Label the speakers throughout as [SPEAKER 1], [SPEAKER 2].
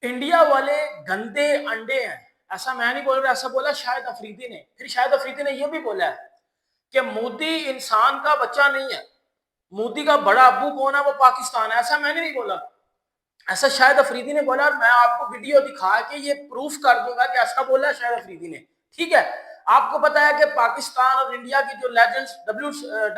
[SPEAKER 1] India वाले गंदे अंडे हैं। ऐसा मैं नहीं बोल रहा, ऐसा बोला शाहिद अफरीदी ने। फिर शाहिद अफरीदी ने यह भी बोला है कि मोदी इंसान का बच्चा नहीं है, मोदी का बड़ा अब्बू कौन है, वो पाकिस्तान है। ऐसा मैंने नहीं बोला, ऐसा शाहिद अफरीदी ने बोला। और मैं आपको वीडियो दिखा के ये प्रूफ कर दूंगा कि ऐसा बोला है शाहिद अफरीदी ने। ठीक है, आपको पता है कि पाकिस्तान और इंडिया की जो लेजेंड्स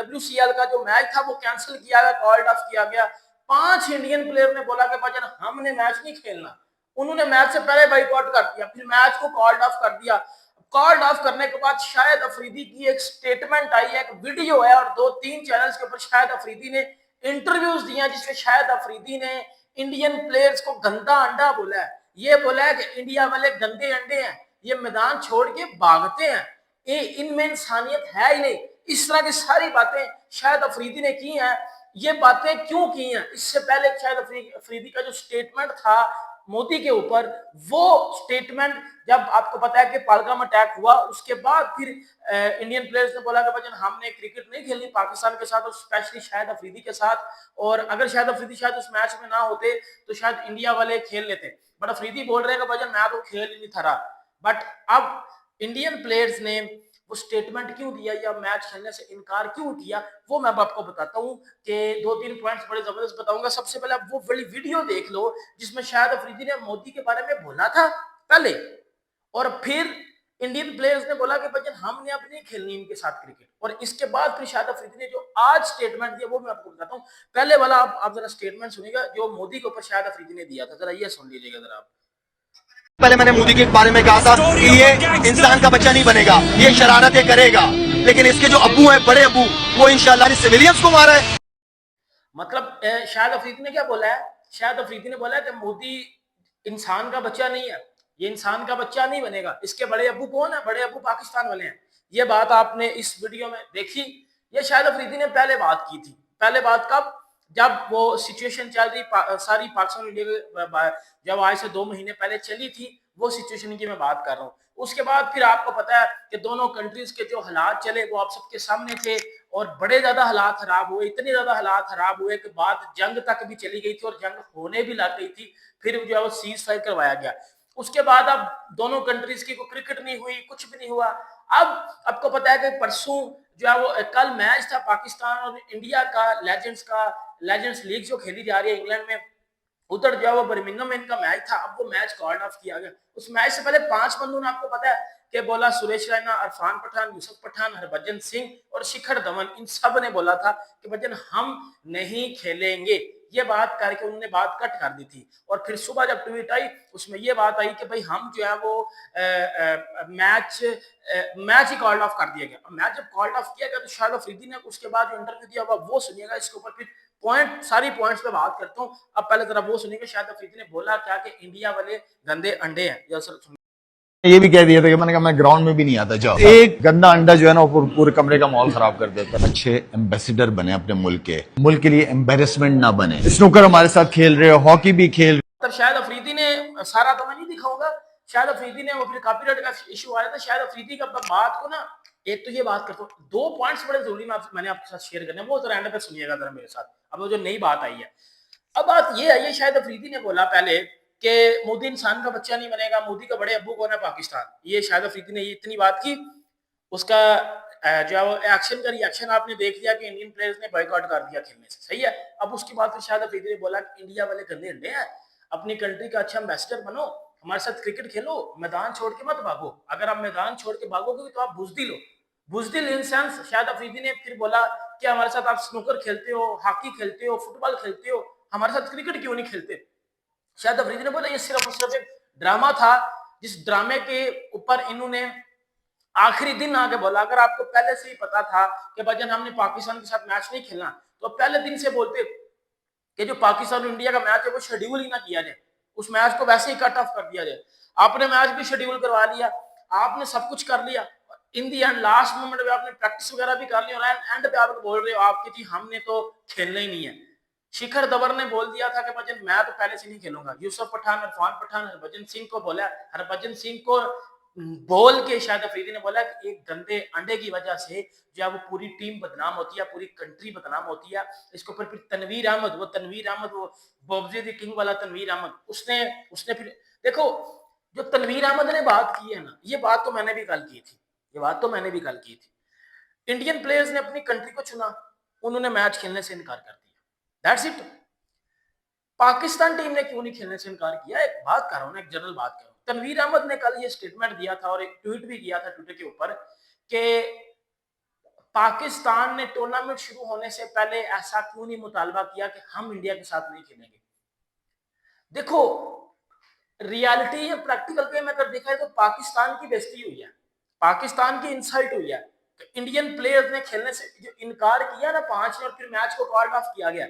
[SPEAKER 1] WCL का जो मैच था वो कैंसिल किया गया, कॉल्ड ऑफ किया गया। 5 इंडियन प्लेयर ने बोला कि भाईजान हमने मैच नहीं खेलना। उन्होंने मैच से पहले बाइकआउट कर दिया, फिर मैच को कॉल्ड ऑफ कर दिया। कॉल्ड ऑफ करने के बाद शाहिद अफरीदी की एक स्टेटमेंट आई है, एक वीडियो है, और 2-3 चैनल्स के ऊपर शाहिद अफरीदी ने इंटरव्यूज दिया, जिसमें शाहिद अफरीदी ने इंडियन प्लेयर्स को गंदा अंडा बोला है। ये बोला है कि इंडिया वाले गंदे अंडे हैं, ये मैदान छोड़ के भागते हैं, ये इनमें इंसानियत है ही नहीं। इस तरह की सारी बातें शाहिद अफरीदी ने की हैं। ये बातें क्यों की हैं? इससे पहले शाहिद अफरीदी का जो स्टेटमेंट था मोदी के ऊपर, वो स्टेटमेंट जब आपको पता है कि पहलगाम अटैक हुआ, उसके बाद फिर इंडियन प्लेयर्स ने बोला कि भाई हमने क्रिकेट नहीं खेलनी पाकिस्तान के साथ, और स्पेशली शाहिद अफरीदी के साथ। और अगर शाहिद अफरीदी शायद उस मैच में ना होते तो शायद इंडिया वाले खेल लेते। बट अफरीदी बोल रहे हैं कि भाई मैं तो खेल ही नहीं था रहा। बट अब इंडियन प्लेयर्स ने वो स्टेटमेंट क्यों दिया या मैच खेलने से इनकार क्यों किया, वो मैं आपको बताता हूँ कि 2-3 पॉइंट्स बड़े जबरदस्त बताऊंगा। सबसे पहले आप वो बड़ी वीडियो देख लो जिसमें शाहिद अफरीदी ने मोदी के बारे में बोला था पहले, और फिर इंडियन प्लेयर्स ने बोला कि भाई हमने अब नहीं खेलनी इनके साथ क्रिकेट। और इसके बाद फिर शाहिद अफरीदी ने जो आज स्टेटमेंट दिया वो मैं आपको बताता हूँ। पहले वाला आप जरा स्टेटमेंट सुनिएगा जो मोदी के ऊपर शाहिद अफरीदी ने दिया था, जरा ये सुन लीजिएगा जरा आप।
[SPEAKER 2] पहले मैंने मोदी के बारे में कहा था कि ये इंसान का बच्चा नहीं बनेगा, ये शरारतें करेगा, लेकिन इसके जो अब्बू हैं, बड़े अब्बू, वो इंशाल्लाह सिविलियंस को मारा है।
[SPEAKER 1] मतलब शाहिद अफरीदी ने क्या बोला है? शाहिद अफरीदी ने बोला है कि मोदी इंसान का बच्चा नहीं है, ये इंसान का बच्चा नहीं बनेगा, इसके बड़े अब्बू कौन है? बड़े अब्बू पाकिस्तान वाले हैं। ये बात आपने इस वीडियो में देखी। ये शाहिद अफरीदी ने पहले बात की थी। पहले बात कब? जब वो सिचुएशन चल रही सारी पाकिस्तान इंडिया जब आज से 2 महीने पहले चली थी, वो सिचुएशन की मैं बात कर रहा हूँ। उसके बाद फिर आपको पता है कि दोनों कंट्रीज के जो हालात चले वो आप सबके सामने थे, और बड़े ज्यादा हालात खराब हुए, इतने ज्यादा हालात खराब हुए कि बात जंग तक भी चली गई थी और जंग होने भी लग गई थी। फिर जो है वो सीज फायर करवाया गया। उसके बाद अब दोनों कंट्रीज की कोई क्रिकेट नहीं हुई, कुछ भी नहीं हुआ। अब आपको पता है कि परसों जो है वो कल मैच था पाकिस्तान और इंडिया का लेजेंड्स लीग जो खेली जा रही है इंग्लैंड में, उधर जो है वो बर्मिंघम में इनका मैच था। अब वो मैच कॉल्ड ऑफ किया गया। उस मैच से पहले 5 बंदों ने आपको पता है कि बोला, सुरेश रैना, इरफान पठान, यूसुफ पठान, हरभजन सिंह और शिखर धवन, इन सब ने बोला था कि भजन हम नहीं खेलेंगे। ये बात करके उन्होंने बात कट कर दी थी। और फिर सुबह जब ट्वीट आई उसमें ये बात आई कि भाई हम जो है वो मैच ही कॉल्ड ऑफ कर दिया गया। मैच जब कॉल्ड ऑफ किया गया तो शाहिद अफरीदी ने उसके बाद जो इंटरव्यू दिया हुआ वो सुनिएगा। इसके ऊपर फिर सारी पॉइंट्स पे बात करता हूँ। अब पहले जरा वो सुनिएगा शाहिद अफरीदी ने बोला क्या कि इंडिया वाले गंदे अंडे हैं।
[SPEAKER 3] ये भी कह दिया था कि मैंने कहा मैं ग्राउंड में भी नहीं आता। जाओ, एक गंदा अंडा जो है ना वो पूरे कमरे का माहौल खराब कर देता है। अच्छे एम्बेसडर बने अपने मुल्क के लिए एम्बेरसमेंट ना बने। स्नूकर हमारे साथ खेल रहे हो, हॉकी भी खेल।
[SPEAKER 1] तब शाहिद अफरीदी ने सारा तो मैं नहीं दिखाऊंगा। शाहिद अफरीदी ने वो फिर कॉपीराइट का इशू आया था। शाहिद अफरीदी का बात को ना, एक तो ये बात करता हूँ, 2 पॉइंट्स बड़े जरूरी मैंने आपके साथ शेयर करने, वो जरा एंड पे सुनिएगा जरा मेरे साथ। अब वो जो नई बात आई है, अब बात ये है, ये शाहिद अफरीदी ने बोला पहले कि मोदी इंसान का बच्चा नहीं बनेगा, मोदी का बड़े अब्बू कौन है? पाकिस्तान। ये शाहिद अफरीदी ने ये इतनी बात की। उसका जो है वो एक्शन का रिएक्शन आपने देख लिया कि इंडियन प्लेयर्स ने बॉयकॉट कर दिया खेलने से, सही है। अब उसके बाद फिर शाहिद अफरीदी ने बोला कि इंडिया वाले गंदे अंडे हैं, अपनी कंट्री का अच्छा एम्बेसडर बनो, हमारे साथ क्रिकेट खेलो, मैदान छोड़ के मत भागो। अगर आप मैदान छोड़ के भागोगे तो आप बुजदिल हो। बुजदिल इन सेंस शाहिद अफरीदी ने फिर बोला कि हमारे साथ आप स्नूकर खेलते हो, हॉकी खेलते हो, फुटबॉल खेलते हो, हमारे साथ क्रिकेट क्यों नहीं खेलते? शाहिद अफरीदी ने बोला ये सिर्फ और सिर्फ एक ड्रामा था, जिस ड्रामे के ऊपर इन्होंने आखिरी दिन आके बोला। अगर आपको पहले से ही पता था कि भजन हमने पाकिस्तान के साथ मैच नहीं खेलना, तो पहले दिन से बोलते कि जो पाकिस्तान और इंडिया का मैच है वो शेड्यूल ही ना किया जाए, उस मैच को वैसे ही कट ऑफ कर दिया जाए। आपने मैच भी शेड्यूल करवा लिया, आपने सब कुछ कर लिया, इन दी एंड लास्ट मोमेंट में आपने प्रैक्टिस वगैरह भी कर ली, और एंड पे आप बोल रहे हो आपके जी हमने तो खेलना ही नहीं है। शिखर धवन ने बोल दिया था कि भजन मैं तो पहले से नहीं खेलूंगा। यूसुफ पठान, इरफान पठान, हरभजन सिंह को बोला, हरभजन सिंह को बोल के शाहिद अफरीदी ने बोला कि एक गंदे अंडे की वजह से जो है वो पूरी टीम बदनाम होती है, पूरी कंट्री बदनाम होती है। इसके ऊपर फिर तनवीर अहमद वो बॉब्जी द किंग वाला तनवीर अहमद, उसने उसने फिर देखो, जो तनवीर अहमद ने बात की है ना, ये बात तो मैंने भी कल की थी, इंडियन प्लेयर्स ने अपनी कंट्री को चुना, उन्होंने मैच खेलने से इनकार कर दिया, दैट्स इट। पाकिस्तान टीम ने क्यों नहीं खेलने से इनकार किया? एक बात कर रहा हूं ना, एक जनरल बात कर रहा हूं। तनवीर अहमद ने कल ये स्टेटमेंट दिया था और एक ट्वीट भी किया था ट्विटर के ऊपर कि पाकिस्तान ने टूर्नामेंट शुरू होने से पहले ऐसा क्यों नहीं मुतालबा किया कि हम इंडिया के साथ नहीं खेलेंगे। देखो, रियलिटी या प्रैक्टिकल पे में अगर देखा है तो पाकिस्तान की बेइज्जती हुई है, पाकिस्तान की इंसल्ट हुई है। तो इंडियन प्लेयर्स ने खेलने से जो इनकार किया ना 5 ने, और फिर मैच को कॉल्ड ऑफ किया गया,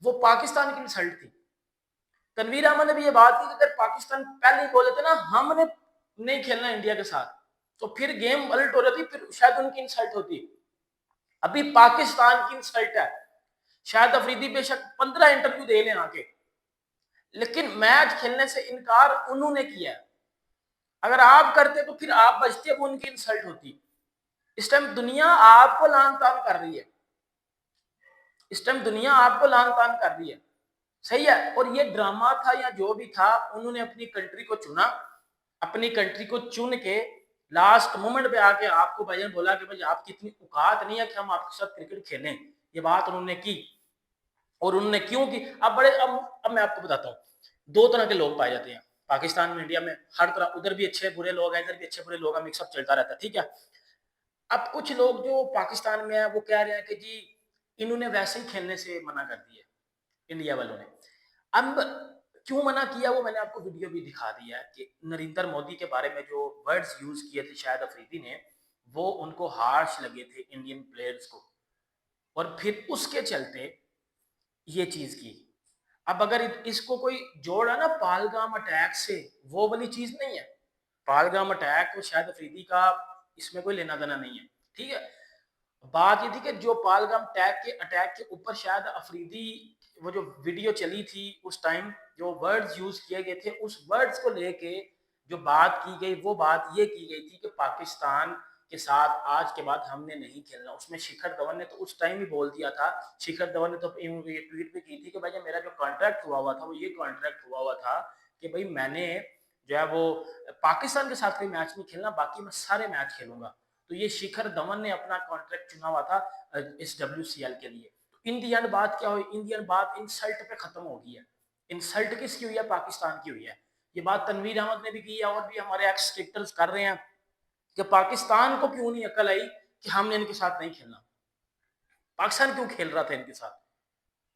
[SPEAKER 1] वो पाकिस्तान की इंसल्ट थी। तनवीर अहमद ने भी ये बात की कि अगर पाकिस्तान पहले ही बोले थे ना हमने नहीं खेलना इंडिया के साथ, तो फिर गेम पलट हो रही थी, फिर शायद उनकी इंसल्ट होती। अभी पाकिस्तान की इंसल्ट है। शायद अफरीदी बेशक 15 इंटरव्यू दे लें आके, लेकिन मैच खेलने से इनकार उन्होंने किया। अगर आप करते तो फिर आप बचते, वो उनकी इंसल्ट होती। इस टाइम दुनिया आपको लान तान कर रही है, इस टाइम दुनिया आपको लान तान कर रही है, सही है। और ये ड्रामा था या जो भी था, उन्होंने अपनी कंट्री को चुना, अपनी कंट्री को चुन के लास्ट मोमेंट पे आके आपको भाईजान बोला कि भाई आपकी इतनी औकात नहीं है कि हम आपके साथ क्रिकेट खेलें। ये बात उन्होंने की, और उन्होंने क्यों की? अब मैं आपको बताता हूँ, दो तरह के लोग पाए जाते हैं पाकिस्तान में, इंडिया में, हर तरह, उधर भी अच्छे बुरे लोग हैं, इधर भी अच्छे बुरे लोग हैं, मिक्सअप चलता रहता है, ठीक है। अब कुछ लोग जो पाकिस्तान में है वो कह रहे हैं कि जी इन्होंने वैसे ही खेलने से मना कर दिया इंडिया वालों ने। अब क्यों मना किया वो मैंने आपको वीडियो भी दिखा दिया है कि नरेंद्र मोदी के बारे में जो वर्ड्स यूज किए थे शायद अफरीदी ने, वो उनको हार्श लगे थे इंडियन प्लेयर्स को, और फिर उसके चलते ये चीज की। अब अगर इसको कोई जोड़ा ना पालगाम अटैक से, वो वाली चीज नहीं है। पालगाम अटैक और शायद अफरीदी का इसमें कोई लेना देना नहीं है, ठीक है। बात ये थी कि जो पालगाम अटैक के ऊपर शायद अफरीदी, वो जो वीडियो चली थी उस टाइम, जो वर्ड्स यूज किए गए थे, उस वर्ड्स को लेके जो बात की गई, वो बात ये की गई थी कि पाकिस्तान के साथ आज के बाद हमने नहीं खेलना। उसमें शिखर धवन ने तो उस टाइम ही बोल दिया था, शिखर धवन ने तो ये ट्वीट भी की थी कि भाई मेरा जो कॉन्ट्रैक्ट हुआ था वो ये कॉन्ट्रैक्ट हुआ था कि भाई मैंने जो है वो पाकिस्तान के साथ कोई मैच नहीं खेलना, बाकी मैं सारे मैच खेलूंगा। तो ये शिखर धवन ने अपना कॉन्ट्रैक्ट चुना हुआ था इस WCL के लिए। तो इन दी एंड बात क्या हुई? इन दी एंड बात इंसल्ट पे खत्म हो गई है। इंसल्ट किसकी हुई है? पाकिस्तान की हुई है। ये बात तनवीर अहमद ने भी की है, और भी हमारे एक्स क्रिकेटर्स कर रहे हैं कि पाकिस्तान को क्यों नहीं अकल आई कि हमने इनके साथ नहीं खेलना। पाकिस्तान क्यों खेल रहा था इनके साथ?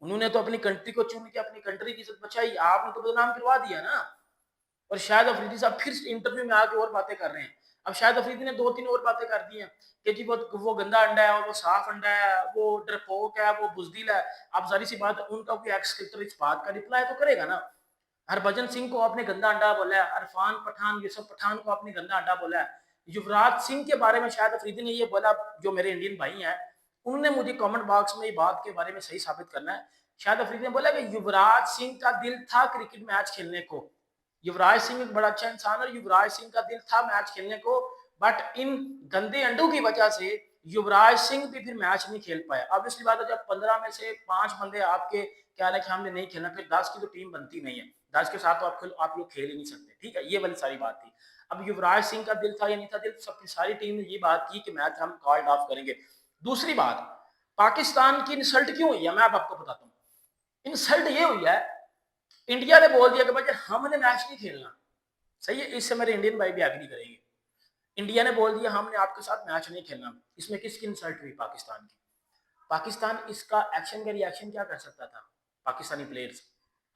[SPEAKER 1] उन्होंने तो अपनी कंट्री को चुन के अपनी कंट्री की इज्जत बचाई, आपने तो बदनाम करवा दिया ना। और शायद अफरीदी साहब फिर इंटरव्यू में आके और बातें कर रहे हैं। अब शायद अफरीदी ने 2-3 और बातें कर दी हैं कि जी वो गंदा अंडा है, और वो साफ अंडा है, वो डरपोक है, वो बुजदिल है। अब सारी सी बात, उनका कोई एक्स क्रिकेटर इस बात का रिप्लाई तो करेगा ना। हरभजन सिंह को आपने गंदा अंडा बोला है, इरफान पठान, यूसुफ पठान को आपने गंदा अंडा बोला है। युवराज सिंह के बारे में शायद अफरीदी ने ये बोला, जो मेरे इंडियन भाई हैं उन्होंने मुझे कमेंट बॉक्स में ये बात के बारे में सही साबित करना है। शायद अफरीदी ने बोला कि युवराज सिंह का दिल था क्रिकेट मैच खेलने को, युवराज सिंह एक बड़ा अच्छा इंसान है, युवराज सिंह का दिल था मैच खेलने को, बट इन गंदे अंडों की वजह से युवराज सिंह भी फिर मैच नहीं खेल पाए। अब इसलिए बात है, जब 15 में से 5 बंदे आपके क्या है कि हमने नहीं खेलना, फिर 10 की तो टीम बनती नहीं है, 10 के साथ तो आप लोग खेल ही नहीं सकते, ठीक है। ये वाली सारी बात थी। अब युवराज सिंह का दिल था या नहीं था दिल, सबकी सारी टीम ने ये बात की कि मैच हम कॉल्ड ऑफ करेंगे। दूसरी बात, पाकिस्तान की इंसल्ट क्यों हुई है, मैं आपको बताता हूँ। इंसल्ट ये हुई है, इंडिया ने बोल दिया कि भाई हमने मैच नहीं खेलना, सही है। इससे मेरे इंडियन भाई भी एग्री करेंगे। इंडिया ने बोल दिया हमने आपके साथ मैच नहीं खेलना, इसमें किसकी इंसल्ट हुई? पाकिस्तान की। पाकिस्तान इसका एक्शन का रिएक्शन क्या कर सकता था? पाकिस्तानी प्लेयर्स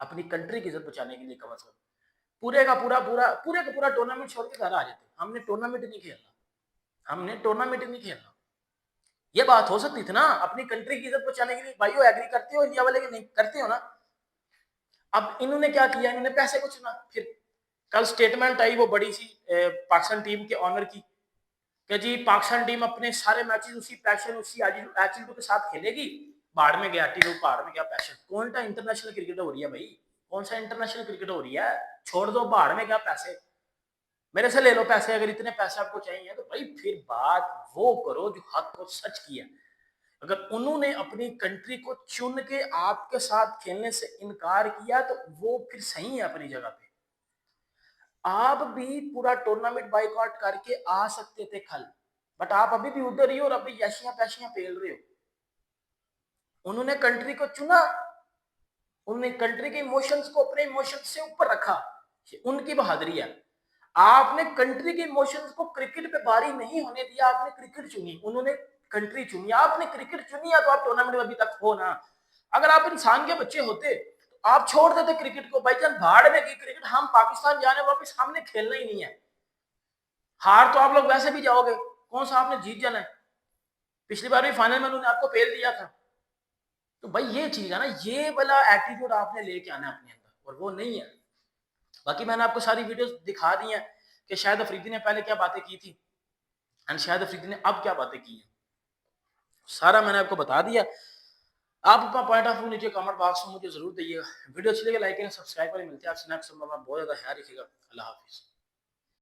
[SPEAKER 1] अपनी कंट्री की इज्जत बचाने के लिए कम से कम पूरे का पूरा टूर्नामेंट छोड़ के घर आ जाते, हमने टूर्नामेंट नहीं खेलना, हमने टूर्नामेंट नहीं खेलना। ये बात हो सकती थी ना, अपनी कंट्री की इज्जत बचाने के लिए। भाइयों एग्री करते हो इंडिया वाले के? नहीं करते हो ना। अब इन्होंने क्या किया, इन्होंने पैसे को चुना। फिर कल स्टेटमेंट आई वो बड़ी सी पाकिस्तान टीम के ऑनर की कि जी पाकिस्तान टीम अपने सारे मैचेस उसी पैशन, उसी एटीट्यूड के साथ खेलेगी। बाहर में गया एटीट्यूड, बाहर में गया पैशन। कौन सा इंटरनेशनल क्रिकेट हो रही है भाई? कौन सा इंटरनेशनल क्रिकेट हो रही है? छोड़ दो, बाहर में क्या पैसे। मेरे से ले लो पैसे, अगर इतने पैसे आपको चाहिए तो भाई फिर बात वो करो जो हक को सच किया। अगर उन्होंने अपनी कंट्री को चुन के आपके साथ खेलने से इनकार किया तो वो फिर सही है अपनी जगह पे। आप भी पूरा टूर्नामेंट बाइकआउट करके आ सकते थे कल, बट आप अभी भी उधर ही हो और अभी यशियां पैशियां पेल रहे हो। उन्होंने कंट्री को चुना, उन्होंने कंट्री के इमोशंस को अपने इमोशंस से ऊपर रखा, उनकी बहादुरी है। आपने कंट्री के इमोशंस को क्रिकेट पे बारी नहीं होने दिया, आपने क्रिकेट चुनी, उन्होंने कंट्री चुनी, आपने क्रिकेट चुनी है तो आप टूर्नामेंट में अभी तक हो ना। अगर आप इंसान के बच्चे होते तो आप छोड़ देते क्रिकेट को, भाईजान भाड़ में की क्रिकेट, हम पाकिस्तान जाने वापस, हमने खेलना ही नहीं है। हार तो आप लोग वैसे भी जाओगे, कौन सा आपने जीत जाना है। पिछली बार भी फाइनल में उन्होंने आपको पेल दिया था। तो भाई ये चीज है ना, ये वाला एटीट्यूड आपने लेके आना है अपने अंदर, और वो नहीं है। बाकी मैंने आपको सारी वीडियोस दिखा दी हैं कि शाहिद अफरीदी ने पहले क्या बातें की थी एंड शाहिद अफरीदी ने अब क्या बातें की हैं, सारा मैंने आपको बता दिया। आप अपना पॉइंट ऑफ व्यू नीचे कमेंट बॉक्स में मुझे जरूर दीजिएगा। वीडियो अच्छी लगे लाइक करें, सब्सक्राइब करें। मिलते हैं आपसे नेक्स्ट में, बहुत ज्यादा ख्याल रखिएगा। अल्लाह हाफिज।